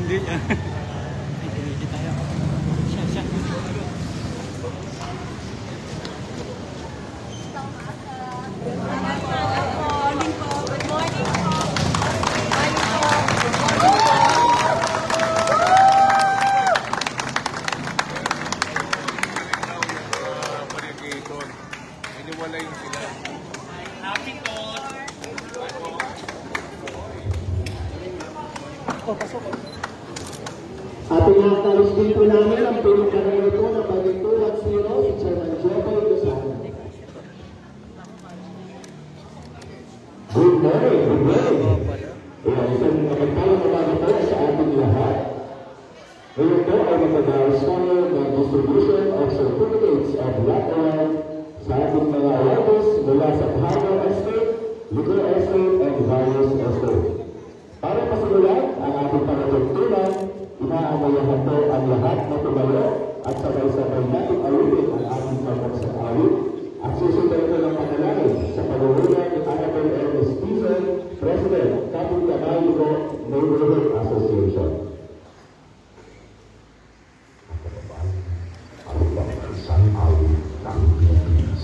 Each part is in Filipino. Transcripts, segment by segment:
Hindi niya. Hindi tayo. Siya. At pinakalis dito namin ang pinagkarito na pagitulat zero si Chairman Jeffrey Lozano. Good morning, good morning. Isang magandang umaga sa ating lahat. Ngayon po ay magdadaos tayo ng distribution of certificates of lot award sa ating mga awards mula sa Harbor Estate, Liquor Estate, and various estate. Para masimulan ang ating panatuntunan, inaamayahan po ang lahat na tumayo at sabay-sabay natin awin ang ating pagkaksang awit at susundan ko ng panalangin sa panungunan ni Annabel L. Stephen, President, Kapit Kamayuko Neighborhood Association. Ang pagkaksang awit ng Pilipinas.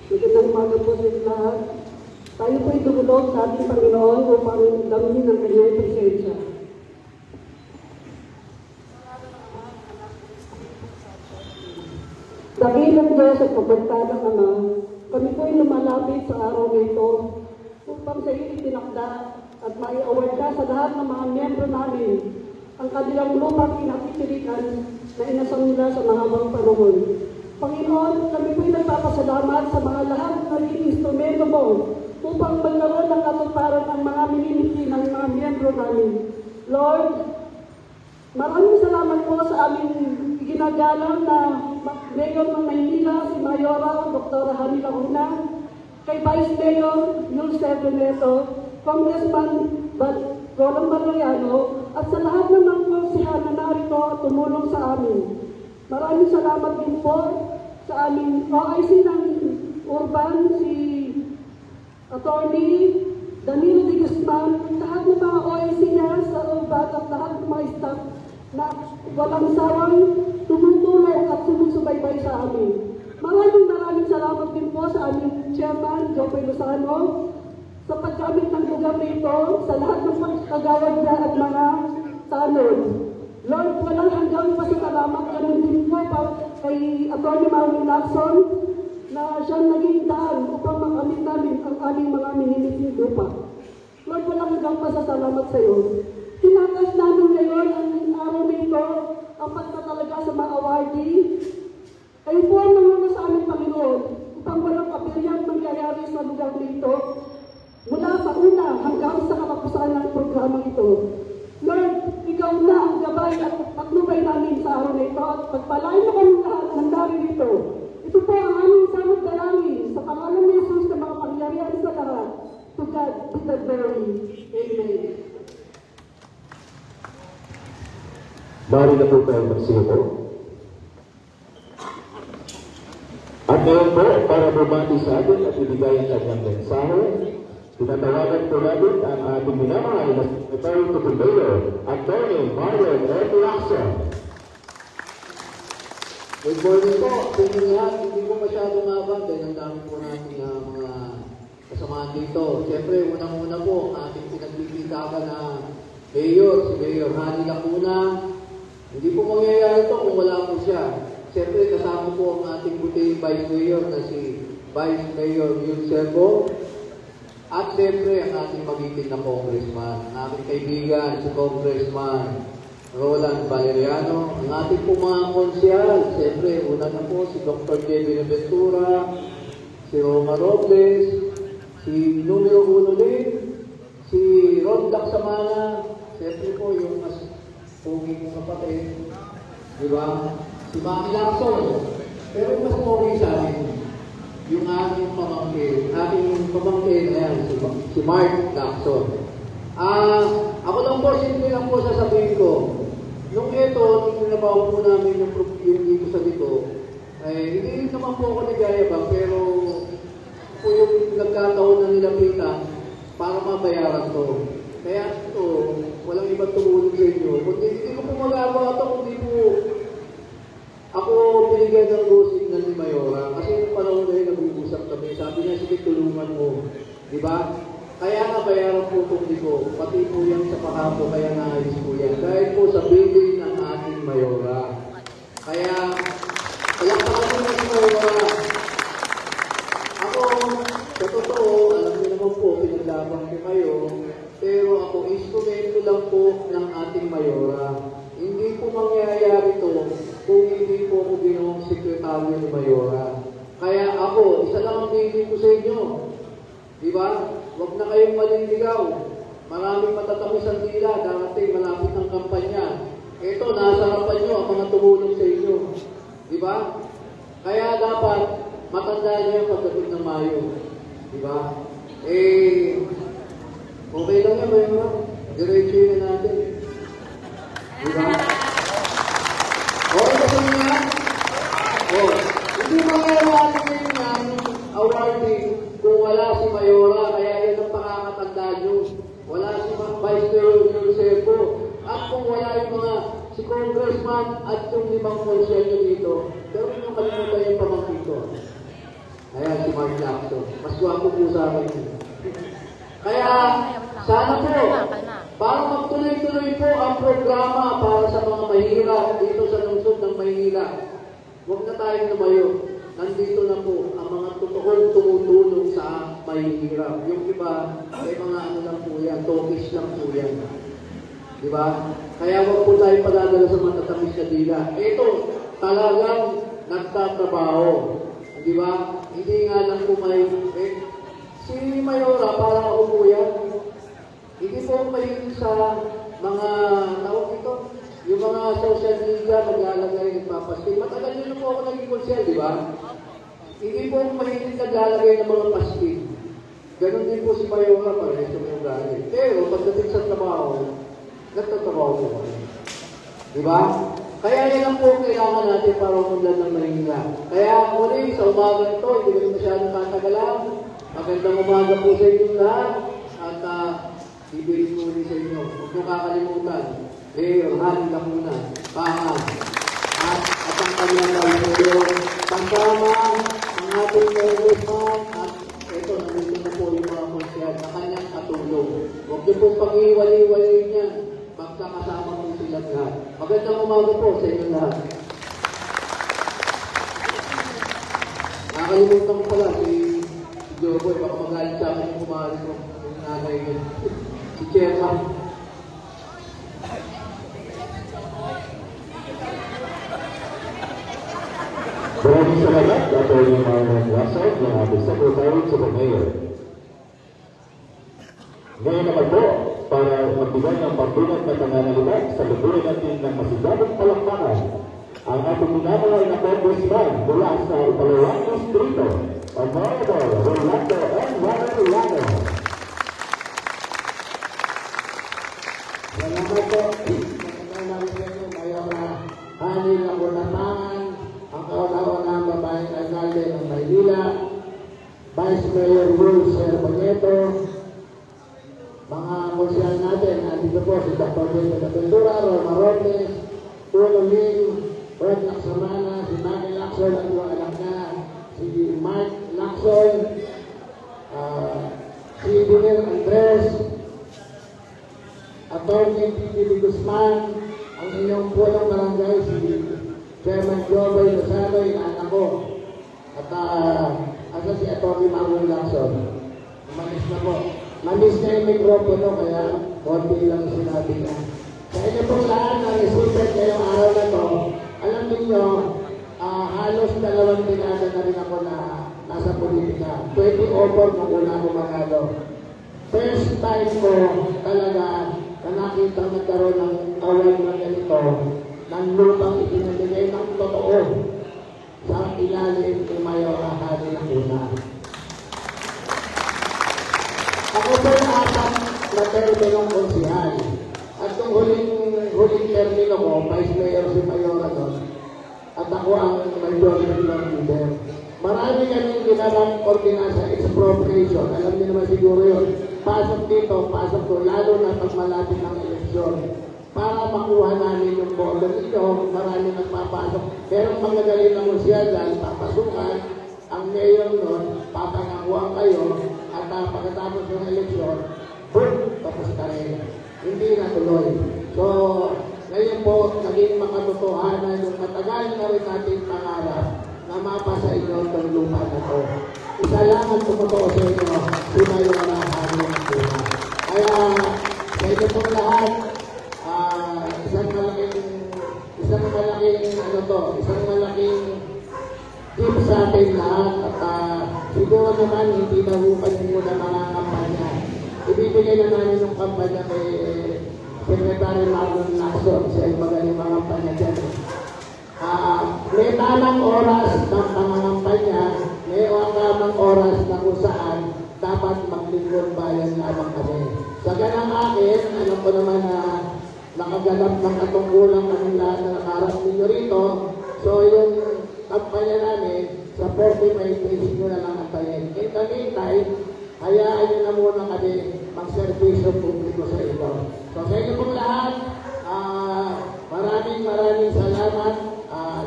Magandang umaga po sa lahat. Tayo po ay dumulog sa ating Panginoon upang damhin ang kanyang presensya. Dakilang Diyos at pagbantalang Ama, kami po ay lumalapit sa araw na ito upang sa iyo itinakda at mai-award ka sa lahat ng mga miyembro namin ang kanilang lupang kinakitirikan na inasang nila sa mahabang panahon. Panginoon, kami po'y nagpapasalamat sa mga lahat ng naging instrumento mo upang magkaroon ng katuparan ng mga minimiti ng mga miyembro namin. Lord, maraming salamat po sa aming ginagalang na Mayor ng Maynila, si Mayora, Dr. Hani Laguna, kay Vice Mayor Yulce Veneto, Congressman Roland Mariano, at sa lahat ng mga konsihan na narito at tumulong sa amin. Maraming salamat din po sa aming OIC ng Urban, si Attorney Danilo de Guzman, lahat ng mga OIC niya sa Urban at lahat ng mga staff na walang sawang tumutulong at sumusubaybay sa amin. Maraming salamat din po sa aming Chairman, Jeffrey Lozano, sa paggamit ng lugar nito sa lahat ng pagkagawad niya at mga tanod. Lord, walang hanggang pasasalamat ganun din po kay Atty. Marvin Lacson na siyang naging daan upang makamit namin ang aming mga minimiting lupa. Lord, walang hanggang pasasalamat sa iyo. Tinatas namin ngayon ang araw nito ang pagtatalaga sa mga awardee. Kayo po ang nanguna sa aming Panginoon upang walang kapilyang mangyayari sa lugar nito mula sa una hanggang sa katapusan ng programang ito. Lord, ikaw na ang gabay at patnubay namin sa araw na ito at pagpalain mo kami lahat ng dami nito. Ito po ang aming samot dalangin sa pangalan ni Jesus na mga pangyarihan sa lahat. To God be the glory. Amen. Mari na po tayo magsipo. At ngayon po, para bumati sa atin at ibigay ang kanyang mensahe, tinatawagan po natin ang ating minamahal na Secretary to the Mayor, Atty. Marian F. Lacson. Good morning po. Sa inyo lahat, hindi po masyado mabang dahil ang dami po natin mga kasamahan dito. Siyempre, unang-una po, ating pinagbibitakan na Mayor, si Mayor Hani Lacuna. Hindi po mangyayari ito kung wala po siya. Siyempre, kasama po ang ating puting Vice Mayor na si Vice Mayor Yun Servo. At siyempre, ang ating magiting na Congressman, ang ating kaibigan, si Congressman Roland Valeriano, ang ating po mga konsyal, siyempre, una na po si Dr. J.B. Ventura, si Roma Robles, si Numero Uno din, si Ron Lacsamana, siyempre po yung mas pogi kong kapatid, di ba? Si Mami Lacson, pero mas pogi sa akin, yung aking pamangkin, ayan, si Mark Lacson. Ako lang po, simple lang po sasabihin ko. Nung ito, nung pinabaw po namin yung dito sa dito, ay hindi naman po ako nagyayabang, pero po yung nagkataon na nilapitan para mabayaran to. Kaya ito, walang ibang tumulong sa inyo. Hindi ko po magagawa ito, kundi po ako binigyan ng rosing na ni Mayora. Kasi yung panahon na yun, nag-uusap kami. Sabi niya, sige, tulungan mo. Di ba? Kaya nabayaran po itong ko, pati po yan sa pakapo, kaya naayos po yan. Dahil po sa bidding ng ating Mayora. Kaya, palakpakan mo na si Mayora. Ako, sa totoo, alam niyo naman po, pinaglaban ko kayo, pero ako, instrumento lang po ng ating Mayora. Hindi po mangyayari ito kung hindi po ako ginawang sekretaryo ni Mayora. Kaya ako, isa lang ang bidding ko sa inyo. Di ba? Huwag na kayong maliligaw. Maraming matatamis ang dila. Darating, malapit ang kampanya. Ito, nasa harapan nyo ang mga tumulong sa inyo. Di ba? Kaya dapat, matandaan niyo yung pagdating ng Mayo. Di ba? Okay lang yan, Mayora. Diretso yun natin. Di ba? Okay ba sa inyo yan? Hindi mangyayari ngayon yan, awarding, kung wala si Mayora, kaya yan ang pakakatanda nyo. Wala si Vice Mayor Josepo. At kung wala yung mga si Congressman at yung 5 konsyel nyo dito, pero yung kalimutan yung pamangkin ko. Ayan, si Mark Lacson. Mas guwapo po sa akin. Kaya, sana po, para magtuloy-tuloy po ang programa para sa mga mahirap dito sa lungsod ng Maynila. Huwag na tayong lumayo. Nandito na po ang mga totoong tumutulong sa mahihirap. Yung iba, ay mga ano lang po yan, talkish lang po yan. Di ba? Kaya huwag po tayo padadala sa matatamis na dila. Ito, talagang nagtatrabaho. Di ba? Hindi nga lang po may... si Mayora, parang ako po yan. Hindi po mahilig sa mga tawag ito. Yung mga social media, maglalagay, nagpapaski. Matagal nyo na po ako naging konsyel, di ba? Hindi po mahilig naglalagay ng mga paski. Ganon din po si Mayora, parehas yung ugali. Pero pagdating sa trabaho, nagtatrabaho po kami. Di ba? Kaya yan ang po kailangan natin para umundan ng Maynila. Kaya muli, sa umaga nito, hindi ko masyadong tatagalan. Magandang umaga po sa inyo lahat. At ibigay ko ulit sa inyo. Huwag nyo kakalimutan. Mayor Hani Lacuna, Pangan, at ang kanyang Mayor, kasama ang ating Congressman, at ito, nandito na po yung mga konsyal na kanyang katulong. Huwag niyo pong pag-iwali-wali niyan, magkakasama po sila lahat. Magandang umaga po sa inyo lahat. Nakalimutan ko pala, si Joboy, baka magalit sa akin yung kumari ko, yung nanay ko, si Chairman. Maraming salamat, Dr. Marian Lacson, ng ating Secretary to the Mayor. Ngayon naman po, para magbigay ng pagbulat na panganalitan sa lubuhin natin ng masigabong palakpakan, ating ginagawa na congressman mula sa ikalawang distrito, Honorable Rolando N. Marillano. Salamat po. Salamat sa inyo. Ngayon na hanin ang unatangan ang kauna-unang babaeng alkalde ng Maynila, Vice Mayor Will Serpanieto, mga konsyal natin, andito po si Dr. Benito Ventura, Roma Robles, Ulo Lim, Fred Laksamana, si Maggie Lacson, at yung anak niya, si Mark Lacson, si Daniel Andres, Atty. Titi Guzman, ang inyong punong barangay, si Chairman Joey Lozano, yung anak ko, at asa si Atty. Marlon Lacson. Manis na po. Manis na yung mikropono, kaya konti lang sinabi niya. Sa inyo pong lahat na resipet ngayong araw na to, alam niyo, halos 2 dekada na rin ako na nasa politika. 2004 nung una ako manalo. First time ko talaga na nakita nagkaroon ng award na ganito ng lupang ipinamigay ng totoo sa ilalim ni Mayor Ahadi ng una. Ako po yung apat na terminong konsihal. At nung huling termino ko, Vice Mayor si Mayora doon, at ako ang majority leader. Marami kaming ginawang ordinansa, expropriation. Alam niyo naman siguro yun. Pasok dito, pasok doon, lalo na pag malapit ng eleksyon. Para makuha namin yung boto dito, marami nagpapasok. Pero magagaling naman siya dahil papasukan, ang mayor nun, papangakuha kayo, at pagkatapos ng eleksyon, boom, tapos ka rin. Hindi natuloy. So, ngayon po, naging makatotohanan yung matagal na rin natin pangarap na mapasa inyo itong lupa na to. Isa lang ang tumutoo sa inyo, si Mayor Ahadi ng una. Kaya, sa inyo pong lahat, isang malaking tip sa atin lahat. At siguro naman, hindi na hupan muna mga kampanya. Ibibigay na namin yung kampanya kay Secretary Marlon Lacson. Siya ay magaling mga kampanya dyan. May tamang oras ng pangangampanya, may tamang oras na kung saan dapat maglingkod bayan lamang kami. Sa ganang akin, alam ko naman na nakaganap ng katungkulang kaming lahat na nakaharap ninyo rito. So yung kampanya namin, sa 40 May, basic nyo na lang antayin. In the meantime, hayaan nyo na muna kami mag-servisyo publiko sa inyo. So sa inyo pong lahat, maraming salamat.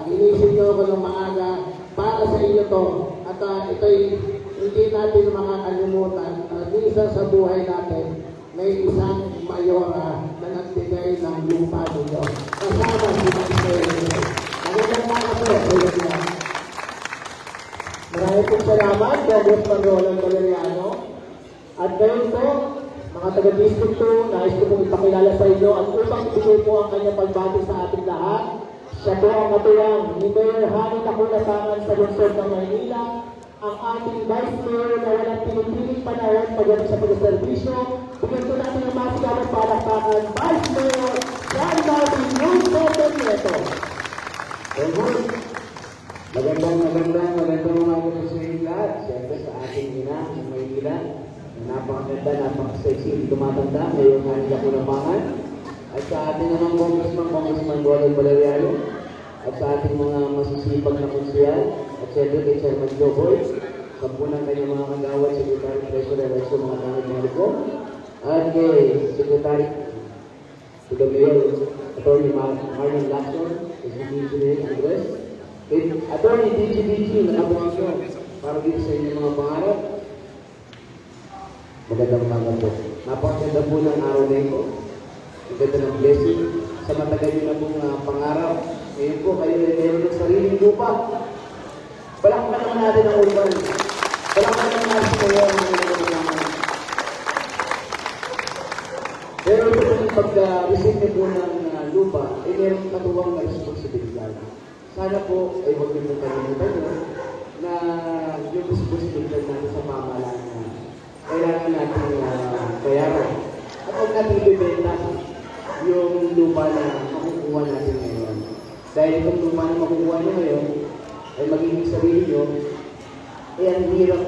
Ginising nyo ako ng maaga para sa inyo to. At ito'y hindi natin makakalimutan. Isa sa buhay natin, may isang mayora na nagbigay ng lupa ninyo. Kasama si Mayor. Magandang mga po sa inyo. Maraming pong salamat, Congressman Roland Valeriano. At ngayon po, mga taga-district 2, nais ko pong ipakilala sa inyo at upang ibigay po ang kanyang pagbati sa ating lahat. Siya po ang katuwang ni Mayor Hani Nakulasangan sa lungsod ng Maynila, ang ating Vice Mayor na walang pinipiling panahon pagdating sa pagservisyo. Bigyan po natin ang masigabang palakpakan, Vice Mayor John Martin Serpanieto. Magandang umaga po sa inyo lahat. Siyempre sa ating ina, sa Maynila, napakaganda, napakasexy, tumatanda, ngayon Hani Nakulasangan. At sa ating naman Congressman Roland Valeriano, at sa ating mga masisipag na konsyal, at siyempre kay Chairman Joboy, sa punang kanyang mga kagawad, Secretary Treasurer, at sa mga tanong ko, at kay Secretary to the Mayor, Atty. Marlon Lacson, Executive Andres, Atty. DG na nabuhan para dito sa inyong mga pangarap. Magandang umaga po. Napakaganda po ng araw na ito. Maganda ng blessing sa matagal nyo na pong pangarap. Ngayon po, kayo ay meron ng sariling lupa. Palakpan naman natin ang urban. Palakpan naman natin kayo ang mga nagagaman. Pero ito po yung pag-receive po ng lupa, ay meron katuwang na responsibilidad. Sana po ay huwag nyo kalimutan nyo na yung responsibilidad natin sa pamahalaan na kailangan natin bayaran. At huwag natin ibibenta yung lupa na makukuha natin ngayon. Dahil itong lupa na makukuha nyo ngayon, ay magiging sarili nyo, eh ang hirap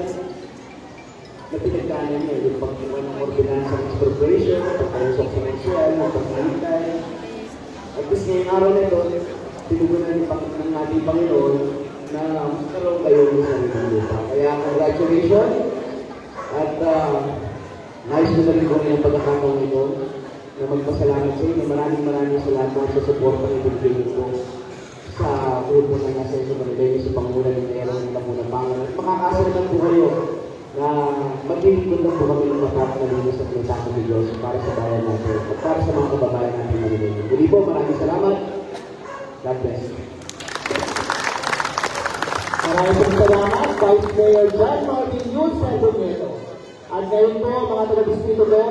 na pinagdaanan nyo. Yung pagkiwa ng ordinance of expropriation, pagkalusok sa financial, pagkalitay. At least ngayong araw na ito, tinugunan ng ating Panginoon na magkaroon kayo ng sariling lupa. Kaya congratulations at nais ko na rin kung yung pagkakataon ito na magpasalamat sa inyo. Maraming salamat sa support ng ibigay ko sa grupo ng nasa iso Manibay sa Pangulan ng Mayroon ng Lamunang Pangan. At makakasalan po kayo na maglilingkod lang po kami ng mapapalinis at may takot ni Diyos para sa bayan natin at para sa mga kababayan natin Manibay. Muli po, maraming salamat. God bless. Maraming salamat, Vice Mayor John Martin Yun Salvador. At ngayon po, mga taga-distrito ko,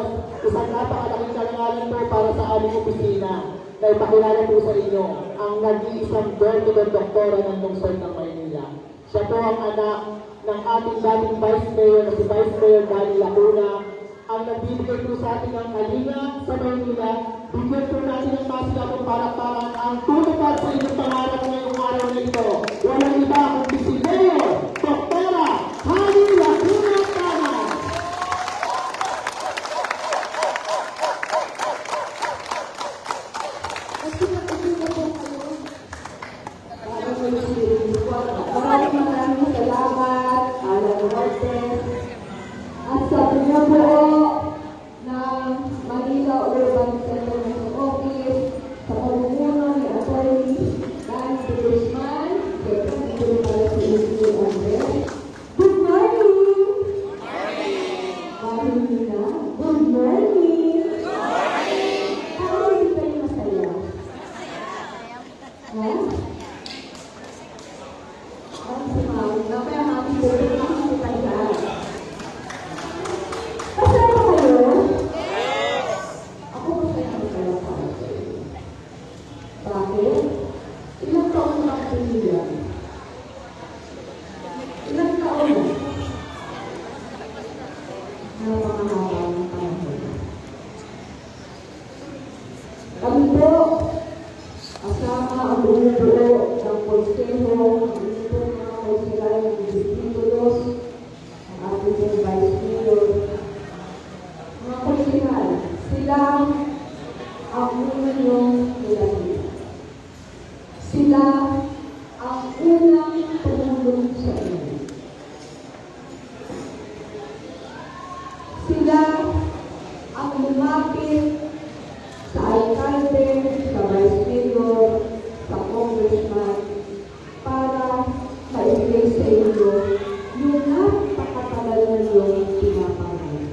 isang napakalaking karangalan po para sa aming opisina na ipakilala po sa inyo ang nag-iisang door-to-door doktora ng lungsod ng Maynila. Siya po ang anak ng ating dating Vice Mayor na si Vice Mayor Danny Lacuna, ang nagbibigay po sa atin ng kalinga sa Maynila. Bigyan po natin ang masigapong para ang tutupad sa inyong pangarap ngayong araw na ito. Walang iba kundi si Mayor Doktora Danny Lacuna Taman. Maraming salamat, Alan Cortez, at sa inyo po ng Manila Urban Settlement Office, sa pamumuno ni Atty. Dan de Guzman, Secretary para sa Issue Andres. Good morning! Marina, good morning! How are you kayo masaya? Ha? Kami po, asama ang buong buo ng Konseho, ang inyong mga konseral ng distritulos, ang ating Vice Mayor, mga konseral, sila ang unang nilagay. Sila ang unang tumulong sa inyo. Sila ang lumapit sa alkalde, sa vice mayor, sa congressman, para maibigay sa inyo yung napakatagal na yung pinapangalan.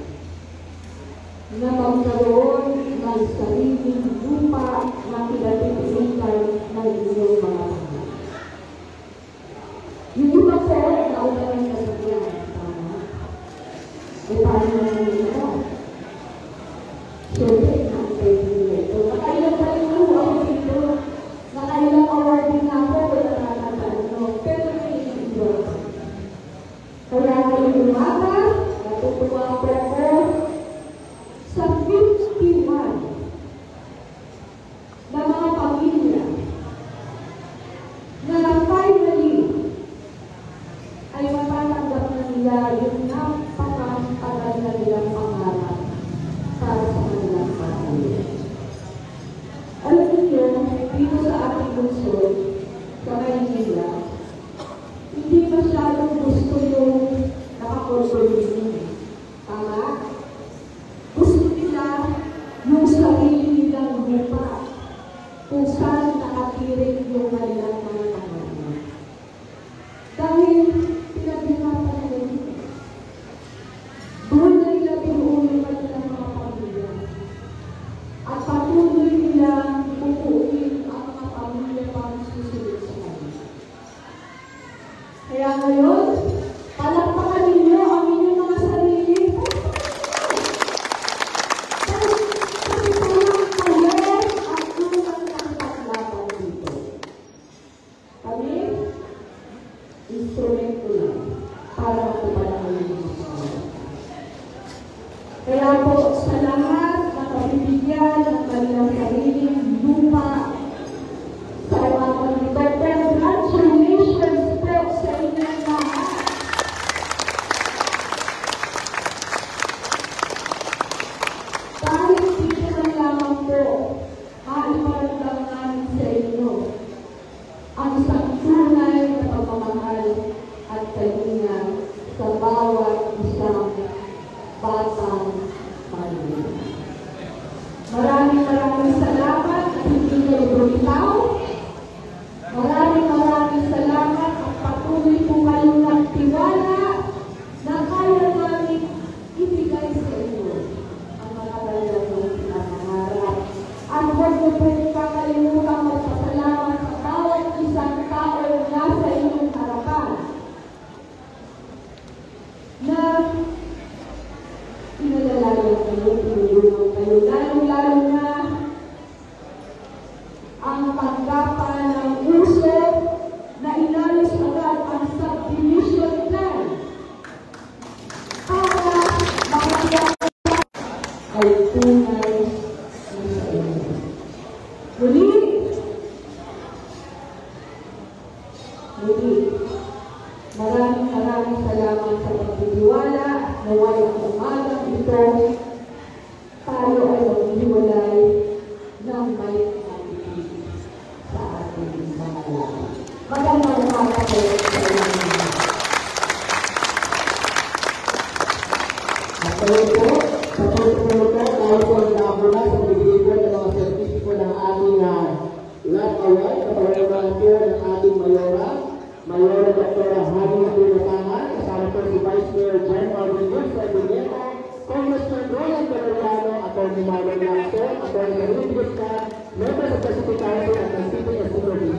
Na magkaroon ng sariling lupa na pinatitilikan ng inyong mga pangalan. Yung iba po, nauna ng kasagyan, tama? E paano naman ito? Siyempre, nakailang pa rin ako dito. Nakailang awarding na ako, wala na natanong. Pero may iba. Kaya ngayong umaga, natutuwa po ako sa 51 na mga pamilya na finally ay matatanggap na nila yung napakatagal na nilang pangarap para sa kanilang pamilya. Alam niyo, dito sa ating lungsod, sa Maynila, hindi masyadong gusto yung nakakonsolidin. Tama? Gusto nila yung sarili nilang lupa kung saan nakatirik yung kanilang mga pangalan. Dahil pinaghirapan nila dito. Doon na nila pinuulit ang kanilang mga pamilya. At patuloy nilang pupuin ang mga pamilya para susunod sa kanila. Kaya ngayon, palakpakan ninyo ang inyong mga sarili. Kasi parang kaler at tunang nakipaglaban dito. Kami, instrumento lang para matupalan ang inyong mga pangalan. Kaya po, sa lahat na kabibigyan ng kanilang sariling lupa sa mga Muli, maraming salamat sa pagtitiwala na walang umagang ito tayo ay maghiwalay ng may pag-ibig sa ating mga lahat. Magandang umaga po sa inyo. At kayo po, sa pagtutulo po, tayo po ang nakuna sa bibigay po ng mga sertifiko ng ating Love Award, kapag-alaman po ng ating Mayora Dr. Hani Matulatangan, kasama po si Vice Mayor Jen Marvin Sarduñeta, Congressman Roland Valeriano, Atty. Marlon Lacson, Atty. Carlos Guzman, members of the City Council at the City Assembly.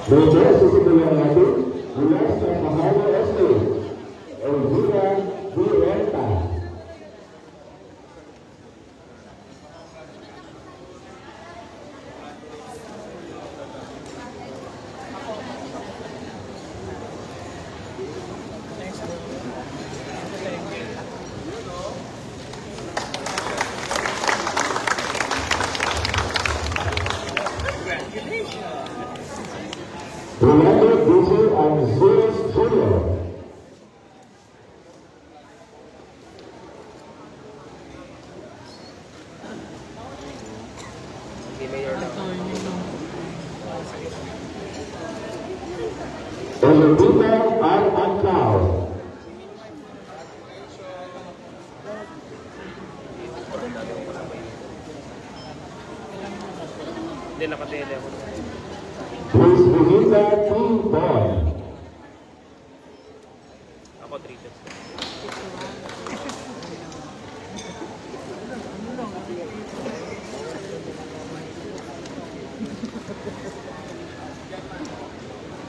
Luego, susubukan natin mula sa Mahalo Estate, Elvira Virenta. Rolando Dizzy and Zeus Jr. Olivia R. Ancao. Hindi nakatele ako. Luis Benita T. Boy. Ako 3 tips.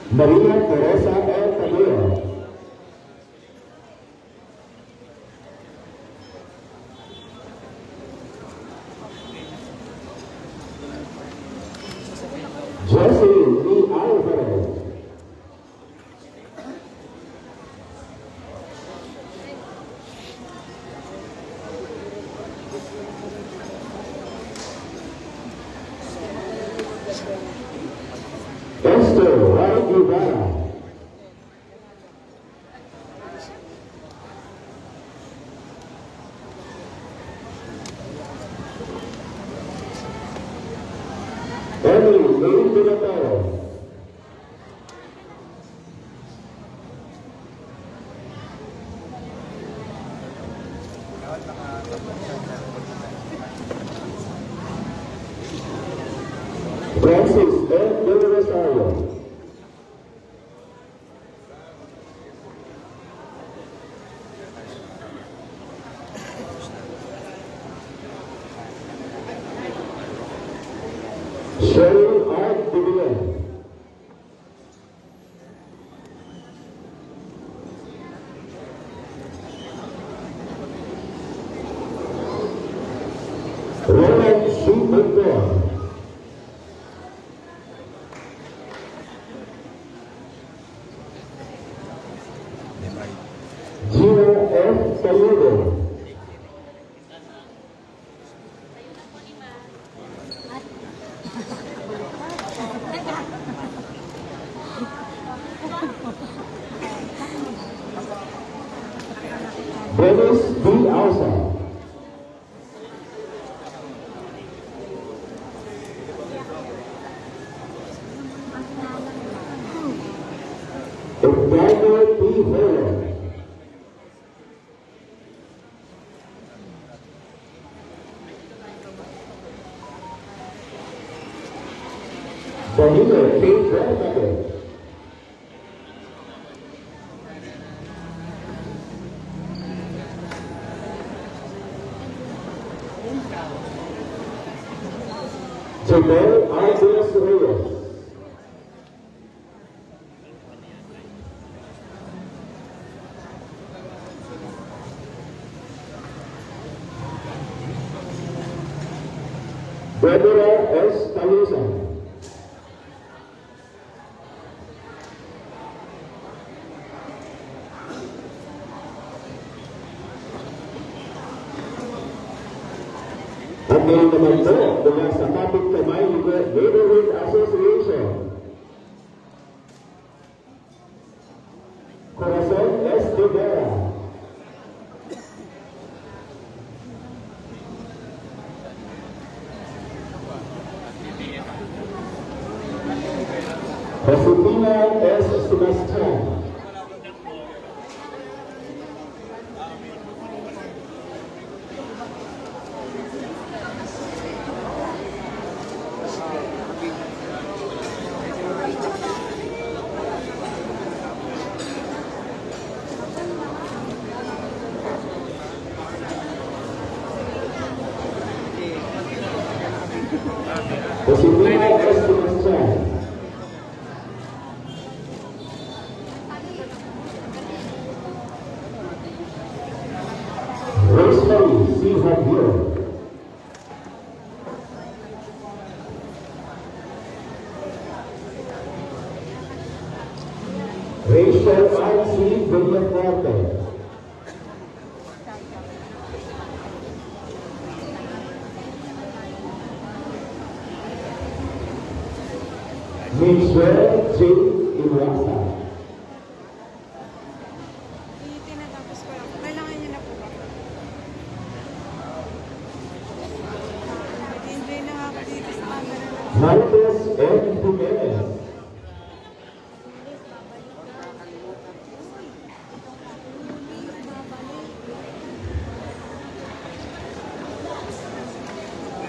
Maria Teresa L. Taguero. Jesse E. Alvarez. Esther Y. Guevara. Emily Lane Binataro. Francis N. Del Rosario. Cheryl R. Divilan. Roland C. Bendor. Gina F. Saludo. Dennis D. Alsa. Edgardo P. Hiller. Danilo T. Grandmother. Jamel Ardias Reyes. Deborah S. Talusan. At ngayon naman po, mula sa Kapit Kamay Neighborhood Association, Corazon S. Rivera. Josefina S. Sebastian. Josefina S. Sebastian. Rosemary C. Javier. Rachel R. C. Villafuerte. Michelle J. Iwasa. Tinatapos ko lang. Kailangan niyo na po ba? Nag-enjoy na ako dito sa camera. Martes M. Jimenez.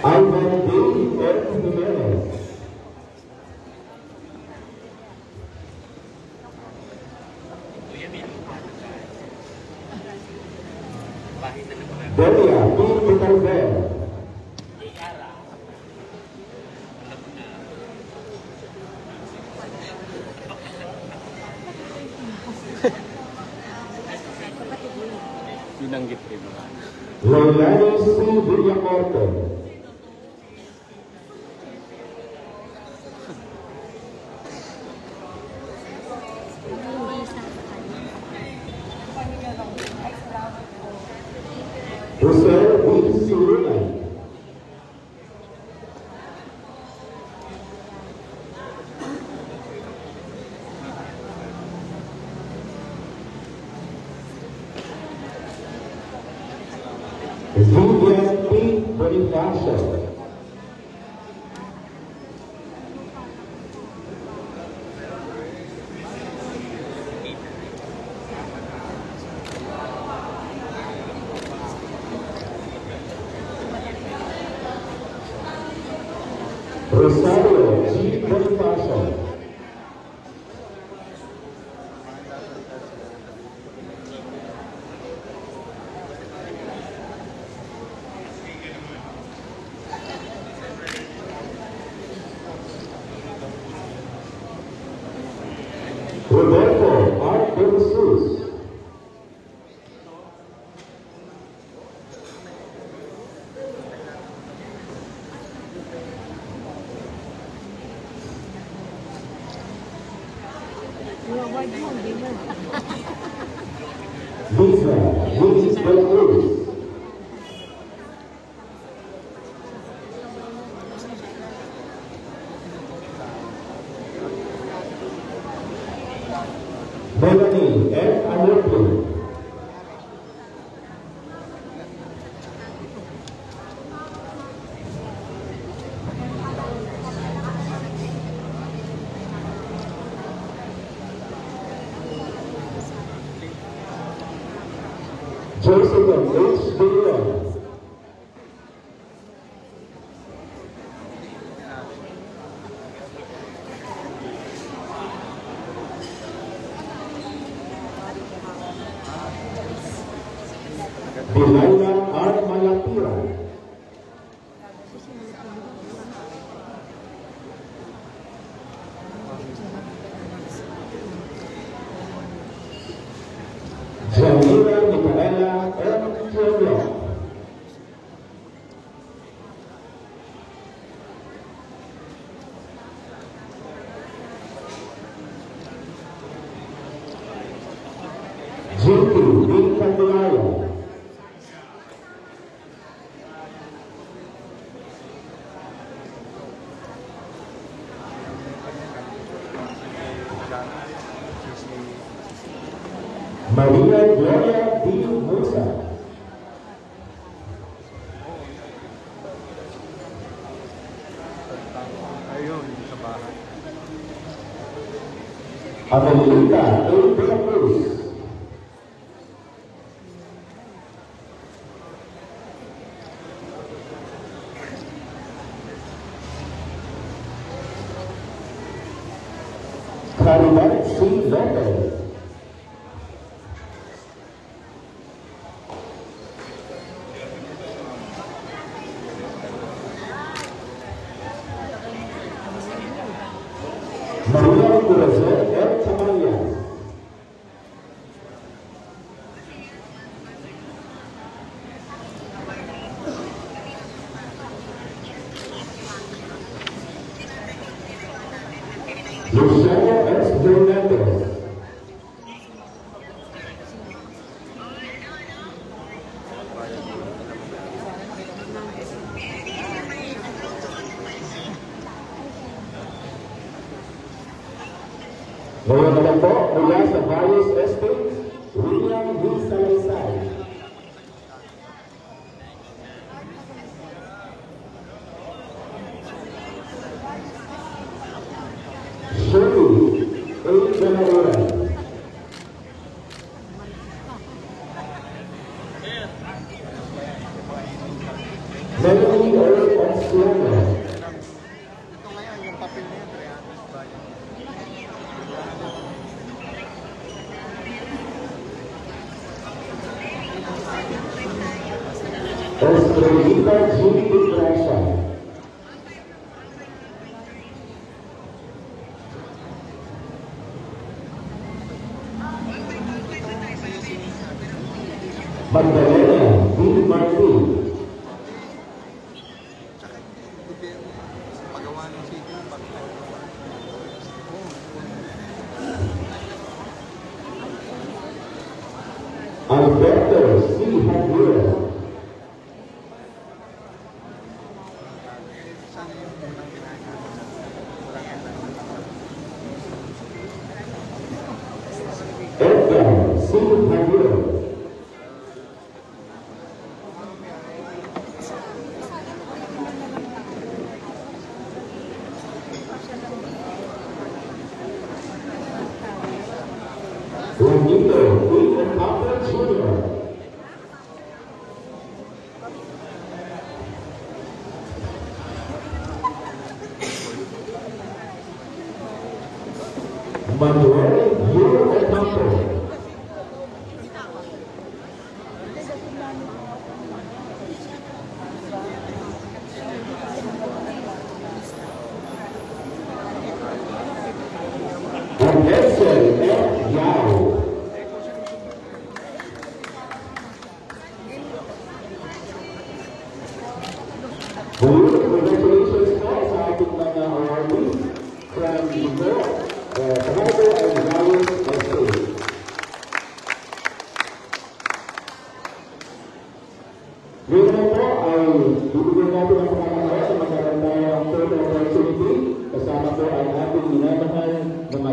Ivan D. M. Jimenez. Delia P. Petervel. Binanggit rin ba? Leilani C. Villacorte. Jose B. Silunay. Vivian P. Bonifacio. Rosario G. Bonifacio. Rodolfo R. De Jesus. Lisa Luis de la Cruz. Melanie F. Alberto. Joseph H. Villar. Delilah R. Malapira. Jamila Micaela M. Cholo. Amelita A. Cruz. Caridad C. Lopez. Maria Corazon L. Samaria. Luciano S. Fernandez. Ngayon naman po, mula sa Valles Estates, William D. Salaysay. Shirley A. Benaoran. Melanie A. Oxiana. Estrelita G. Iglesias. Magdalena D. Martin. Alberto C. Javier. Edgar C. Javier. Juanito E. Papa Jr. Manuel U. Ocampo. Anderson F. Yao. Congratulations po sa ating mga awardees from Indo, Tagalog and Valles Estates. Ngayon po ay bibigyan natin ang pangalawa sa magkaroon tayo ng third opportunity. Kasama po ang ating minamahal na